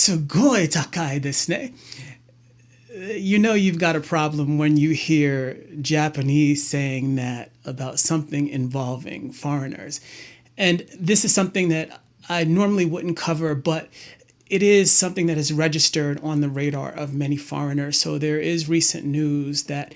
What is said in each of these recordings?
Sugoi takai desu ne. You know you've got a problem when you hear Japanese saying that about something involving foreigners. And this is something that I normally wouldn't cover, but it is something that is registered on the radar of many foreigners. So there is recent news that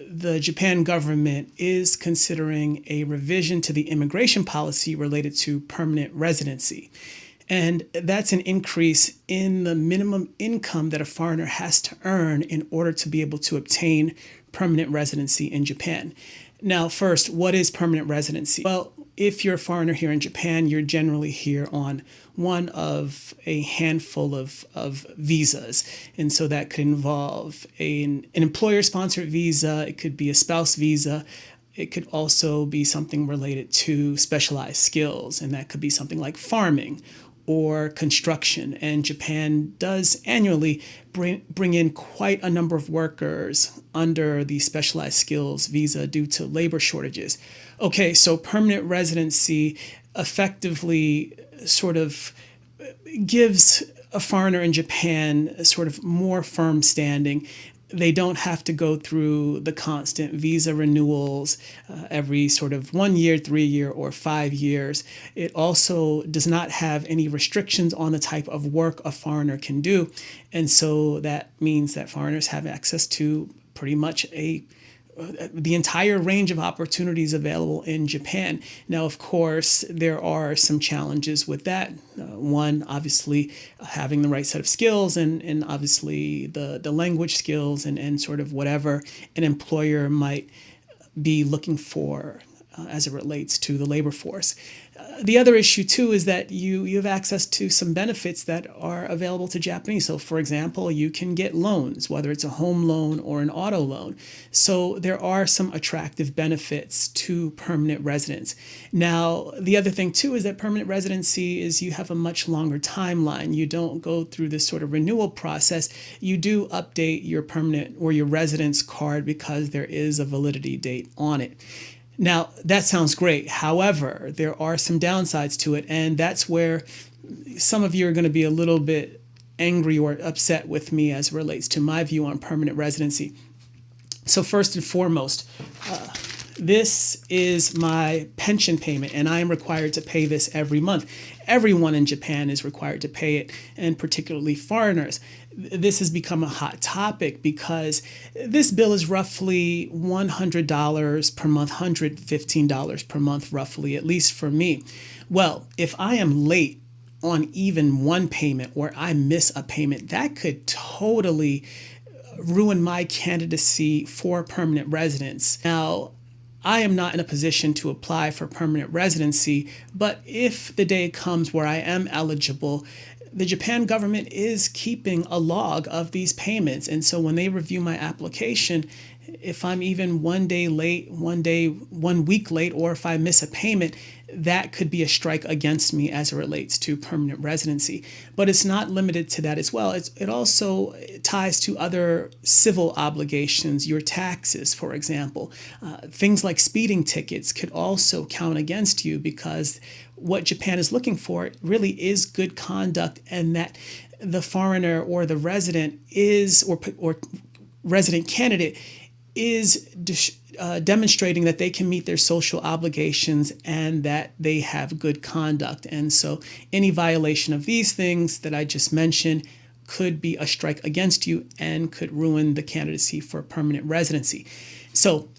the Japan government is considering a revision to the immigration policy related to permanent residency. And that's an increase in the minimum income that a foreigner has to earn in order to be able to obtain permanent residency in Japan. Now, first, what is permanent residency? Well, if you're a foreigner here in Japan, you're generally here on one of a handful of visas. And so that could involve an employer sponsored visa, it could be a spouse visa, it could also be something related to specialized skills, and that could be something like farming or construction. And Japan does annually bring in quite a number of workers under the specialized skills visa due to labor shortages. Okay, so permanent residency effectively sort of gives a foreigner in Japan sort of more firm standing. They don't have to go through the constant visa renewals every sort of 1 year, 3 year, or 5 years. It also does not have any restrictions on the type of work a foreigner can do. And so that means that foreigners have access to pretty much the entire range of opportunities available in Japan. Now, of course, there are some challenges with that. One, obviously, having the right set of skills, and obviously the language skills, and sort of whatever an employer might be looking for as it relates to the labor force. The other issue too is that you have access to some benefits that are available to Japanese. So, for example, you can get loans, whether it's a home loan or an auto loan. So there are some attractive benefits to permanent residence. Now, the other thing too is that permanent residency is you have a much longer timeline. You don't go through this sort of renewal process. You do update your permanent or your residence card because there is a validity date on it. Now, that sounds great. However, there are some downsides to it, and that's where some of you are going to be a little bit angry or upset with me as it relates to my view on permanent residency. So, first and foremost, this is my pension payment, and I am required to pay this every month. Everyone in Japan is required to pay it, and particularly foreigners. This has become a hot topic because this bill is roughly $100 per month, $115 per month, roughly, at least for me. Well, if I am late on even one payment or I miss a payment, that could totally ruin my candidacy for permanent residence. Now, I am not in a position to apply for permanent residency, but if the day comes where I am eligible, the Japan government is keeping a log of these payments. And so when they review my application, if I'm even 1 day late, 1 week late, or if I miss a payment, that could be a strike against me as it relates to permanent residency. But it's not limited to that as well. It also ties to other civil obligations, your taxes, for example. Things like speeding tickets could also count against you because what Japan is looking for really is good conduct, and that the foreigner or the resident is, or resident candidate is demonstrating that they can meet their social obligations and that they have good conduct. And so any violation of these things that I just mentioned could be a strike against you and could ruin the candidacy for permanent residency. So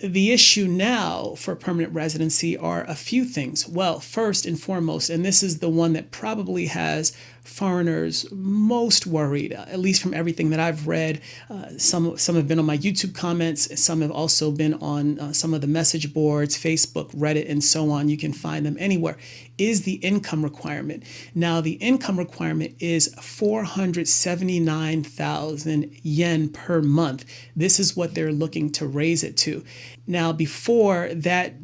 the issue now for permanent residency are a few things. Well, first and foremost, and this is the one that probably has foreigners most worried, at least from everything that I've read. Some have been on my YouTube comments. Some have also been on some of the message boards, Facebook, Reddit, and so on. You can find them anywhere. Is the income requirement. Now, the income requirement is 479,000 yen per month. This is what they're looking to raise it to. Now, before that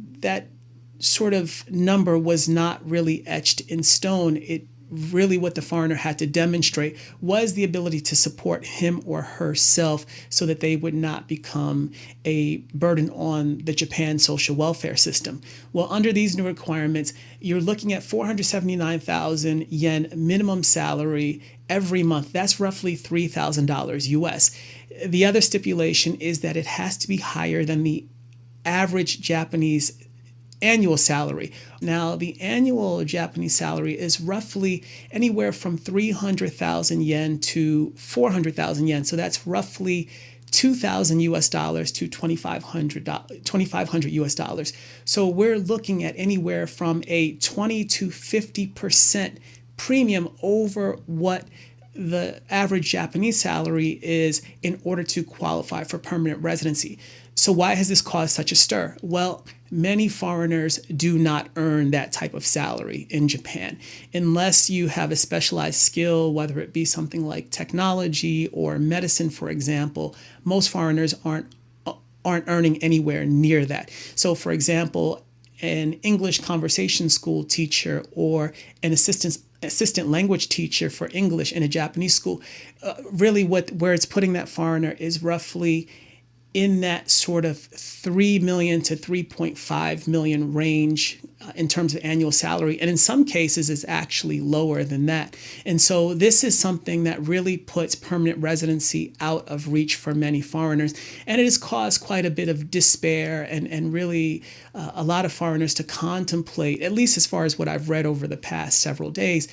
sort of number was not really etched in stone. It really what the foreigner had to demonstrate was the ability to support him or herself so that they would not become a burden on the Japan social welfare system. Well, under these new requirements, you're looking at 479,000 yen minimum salary every month. That's roughly $3,000 US. The other stipulation is that it has to be higher than the average Japanese annual salary. Now, the annual Japanese salary is roughly anywhere from 300,000 yen to 400,000 yen. So that's roughly 2,000 US dollars to 2,500 US dollars. So we're looking at anywhere from a 20 to 50% premium over what the average Japanese salary is in order to qualify for permanent residency. So why has this caused such a stir? Well, many foreigners do not earn that type of salary in Japan. Unless you have a specialized skill, whether it be something like technology or medicine, for example, most foreigners aren't earning anywhere near that. So, for example, an English conversation school teacher or an assistant language teacher for English in a Japanese school, really where it's putting that foreigner is roughly in that sort of 3 million to 3.5 million range in terms of annual salary. And in some cases, it's actually lower than that. And so this is something that really puts permanent residency out of reach for many foreigners. And it has caused quite a bit of despair and really a lot of foreigners to contemplate, at least as far as what I've read over the past several days,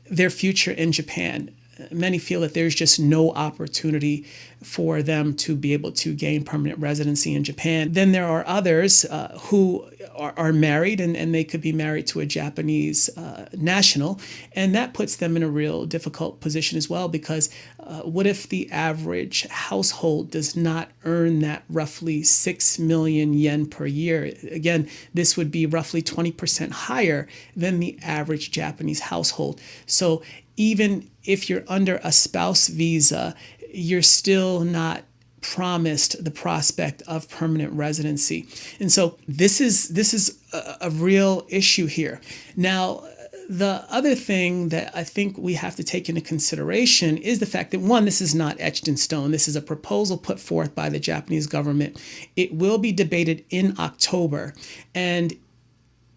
their future in Japan. Many feel that there's just no opportunity for them to be able to gain permanent residency in Japan. Then there are others who are married and they could be married to a Japanese national. And that puts them in a real difficult position as well, because what if the average household does not earn that roughly 6 million yen per year? Again, this would be roughly 20% higher than the average Japanese household. So even if you're under a spouse visa, you're still not promised the prospect of permanent residency. And so this is a real issue here. Now, the other thing that I think we have to take into consideration is the fact that, one, this is not etched in stone. This is a proposal put forth by the Japanese government. It will be debated in October. And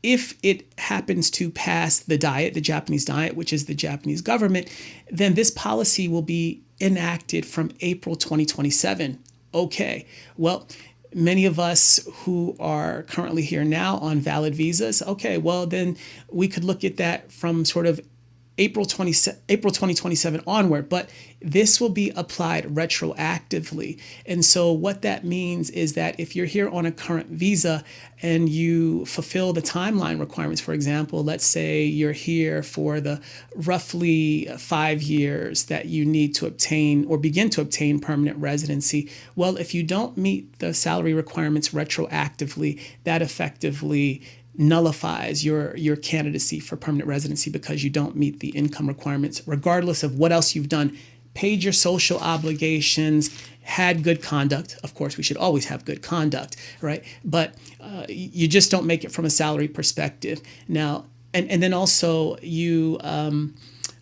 if it happens to pass the Japanese diet, which is the Japanese government, then this policy will be enacted from April 2027. Okay, well, many of us who are currently here now on valid visas, okay, well, then we could look at that from sort of April 2027 onward, but this will be applied retroactively. And so what that means is that if you're here on a current visa and you fulfill the timeline requirements, for example, let's say you're here for the roughly 5 years that you need to obtain or begin to obtain permanent residency. Well, if you don't meet the salary requirements retroactively, that effectively nullifies your candidacy for permanent residency because you don't meet the income requirements, regardless of what else you've done. Paid your social obligations, had good conduct. Of course, we should always have good conduct, right? But you just don't make it from a salary perspective. Now, and then also you have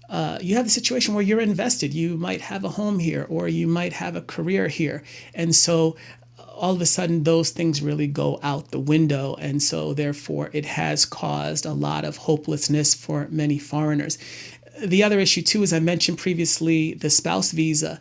the situation where you're invested. You might have a home here, or you might have a career here. And so all of a sudden, those things really go out the window. And so therefore, it has caused a lot of hopelessness for many foreigners. The other issue, too, as I mentioned previously, the spouse visa.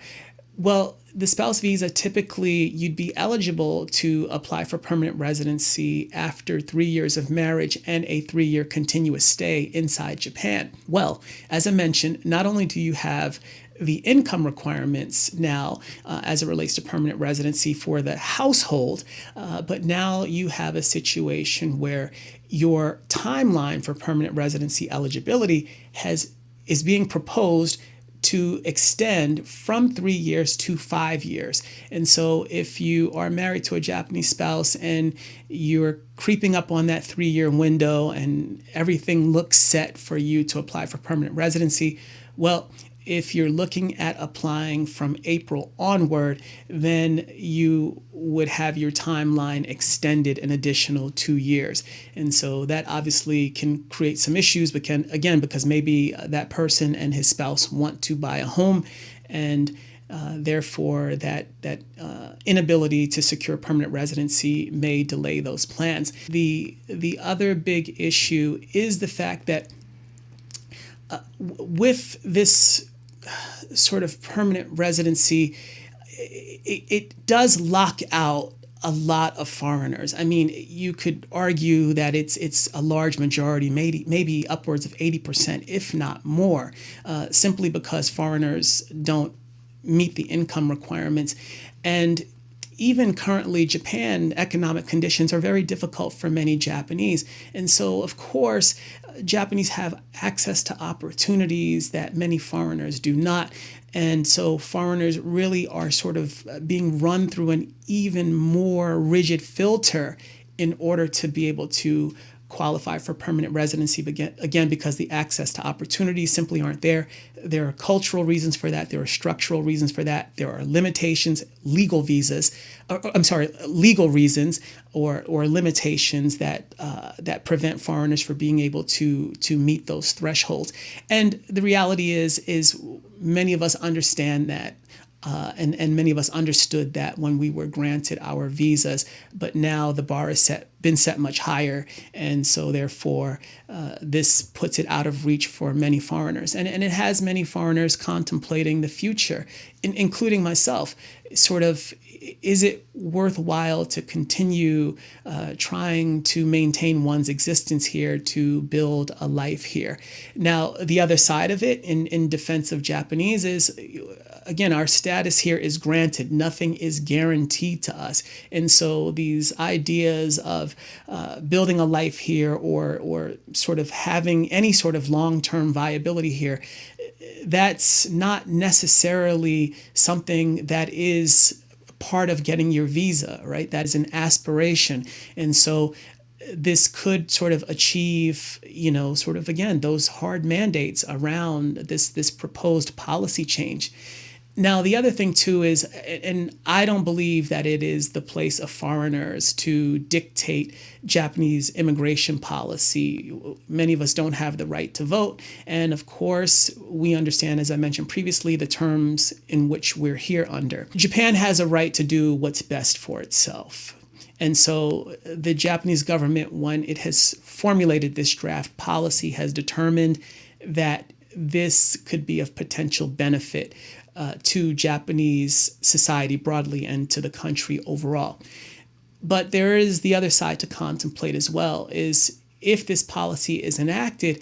Well, the spouse visa, typically you'd be eligible to apply for permanent residency after 3 years of marriage and a 3-year continuous stay inside Japan. Well, as I mentioned, not only do you have the income requirements now as it relates to permanent residency for the household, but now you have a situation where your timeline for permanent residency eligibility is being proposed to extend from 3 years to 5 years. And so if you are married to a Japanese spouse and you're creeping up on that 3-year window and everything looks set for you to apply for permanent residency, well, if you're looking at applying from April onward, then you would have your timeline extended an additional 2 years. And so that obviously can create some issues, but again, because maybe that person and his spouse want to buy a home, and therefore that inability to secure permanent residency may delay those plans. The other big issue is the fact that with this sort of permanent residency, it does lock out a lot of foreigners. I mean, you could argue that it's a large majority, maybe upwards of 80%, if not more, simply because foreigners don't meet the income requirements. And even currently, Japan economic conditions are very difficult for many Japanese. And so, of course, Japanese have access to opportunities that many foreigners do not. And so foreigners really are sort of being run through an even more rigid filter in order to be able to qualify for permanent residency, again, because the access to opportunities simply aren't there. There are cultural reasons for that. There are structural reasons for that. There are limitations, legal reasons, or limitations that prevent foreigners from being able to meet those thresholds. And the reality is many of us understand that. And many of us understood that when we were granted our visas, but now the bar is been set much higher, and so therefore this puts it out of reach for many foreigners, and it has many foreigners contemplating the future, including myself. Sort of, is it worthwhile to continue trying to maintain one's existence here, to build a life here? Now, the other side of it, in defense of Japanese, is again, our status here is granted. Nothing is guaranteed to us. And so these ideas of building a life here, or sort of having any sort of long-term viability here, that's not necessarily something that is part of getting your visa, right? That is an aspiration. And so this could sort of achieve, sort of, again, those hard mandates around this proposed policy change. Now, the other thing, too, is, and I don't believe that it is the place of foreigners to dictate Japanese immigration policy. Many of us don't have the right to vote. And of course, we understand, as I mentioned previously, the terms in which we're here under. Japan has a right to do what's best for itself. And so the Japanese government, when it has formulated this draft policy, has determined that this could be of potential benefit to Japanese society broadly and to the country overall. But there is the other side to contemplate as well, is if this policy is enacted,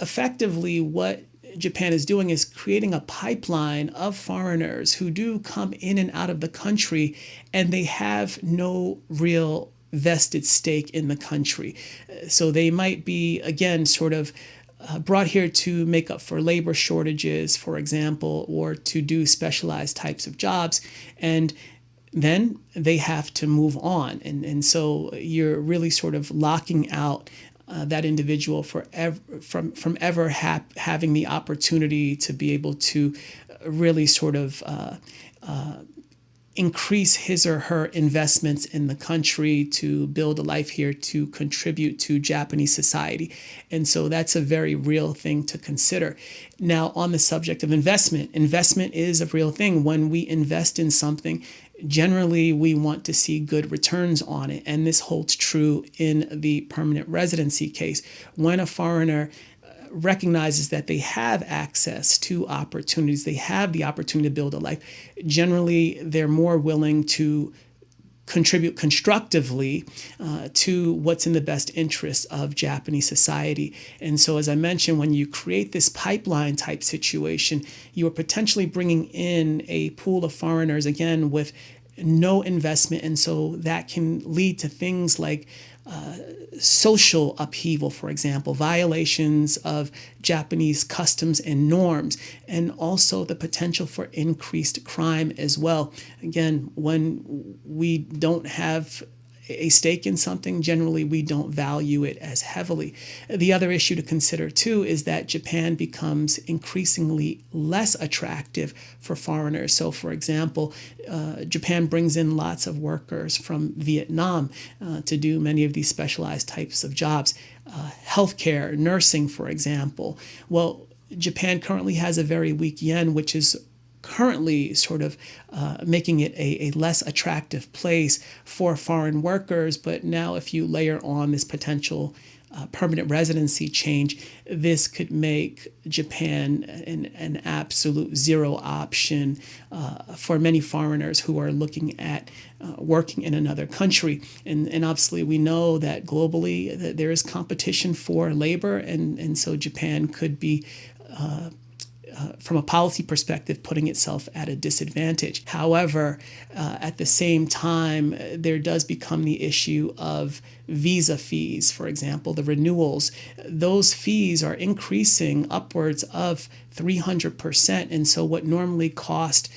effectively what Japan is doing is creating a pipeline of foreigners who do come in and out of the country, and they have no real vested stake in the country. So they might be, again, sort of brought here to make up for labor shortages, for example, or to do specialized types of jobs, and then they have to move on. And so you're really sort of locking out that individual from ever having the opportunity to be able to really sort of increase his or her investments in the country, to build a life here, to contribute to Japanese society. And so that's a very real thing to consider. Now, on the subject of investment is a real thing. When we invest in something, generally we want to see good returns on it. And this holds true in the permanent residency case. When a foreigner recognizes that they have access to opportunities, they have the opportunity to build a life, generally they're more willing to contribute constructively to what's in the best interest of Japanese society. And so, as I mentioned, when you create this pipeline type situation, you are potentially bringing in a pool of foreigners, again, with no investment. And so that can lead to things like social upheaval, for example, violations of Japanese customs and norms, and also the potential for increased crime as well. Again, when we don't have a stake in something, generally we don't value it as heavily. The other issue to consider too is that Japan becomes increasingly less attractive for foreigners. So, for example, Japan brings in lots of workers from Vietnam to do many of these specialized types of jobs. Healthcare, nursing, for example. Well, Japan currently has a very weak yen, which is currently sort of making it a less attractive place for foreign workers. But now, if you layer on this potential permanent residency change, this could make Japan an absolute zero option for many foreigners who are looking at working in another country. And obviously, we know that globally that there is competition for labor, and so Japan could be from a policy perspective, putting itself at a disadvantage. However, at the same time, there does become the issue of visa fees, for example, the renewals. Those fees are increasing upwards of 300%. And so what normally cost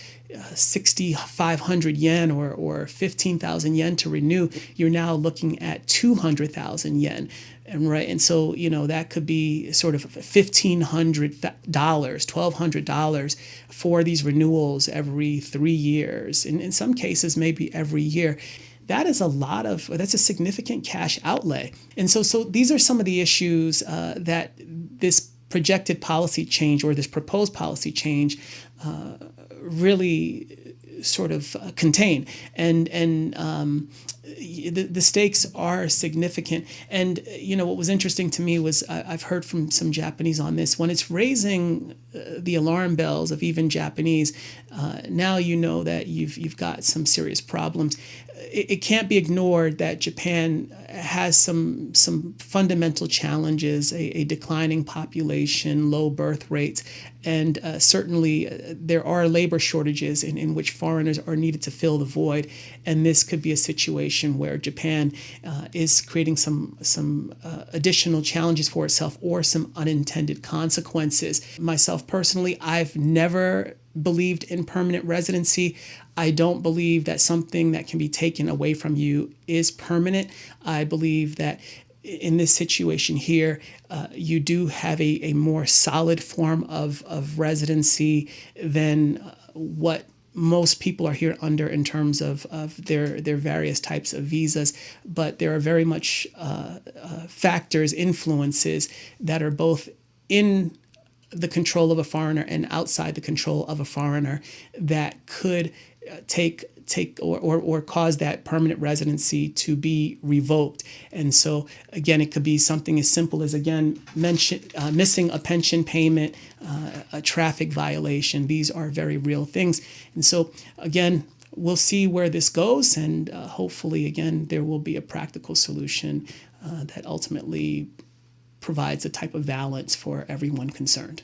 6,500 yen or 15,000 yen to renew, you're now looking at 200,000 yen. And so, that could be sort of $1,500, $1,200 for these renewals every 3 years. And in some cases, maybe every year. That's a significant cash outlay. And so these are some of the issues that this projected policy change or this proposed policy change really sort of contain. And the stakes are significant. And, what was interesting to me was I've heard from some Japanese on this. When it's raising the alarm bells of even Japanese, now you know that you've got some serious problems. It can't be ignored that Japan has some fundamental challenges, a declining population, low birth rates, and certainly there are labor shortages in which foreigners are needed to fill the void. And this could be a situation where Japan is creating some additional challenges for itself or some unintended consequences. Myself personally, I've never believed in permanent residency. I don't believe that something that can be taken away from you is permanent. I believe that in this situation here, you do have a more solid form of residency than what most people are here under in terms of their various types of visas. But there are very much factors, influences that are both in the control of a foreigner and outside the control of a foreigner that could take or cause that permanent residency to be revoked. And so again, it could be something as simple as missing a pension payment, a traffic violation. These are very real things. And so again, we'll see where this goes, and hopefully again there will be a practical solution that ultimately provides a type of balance for everyone concerned.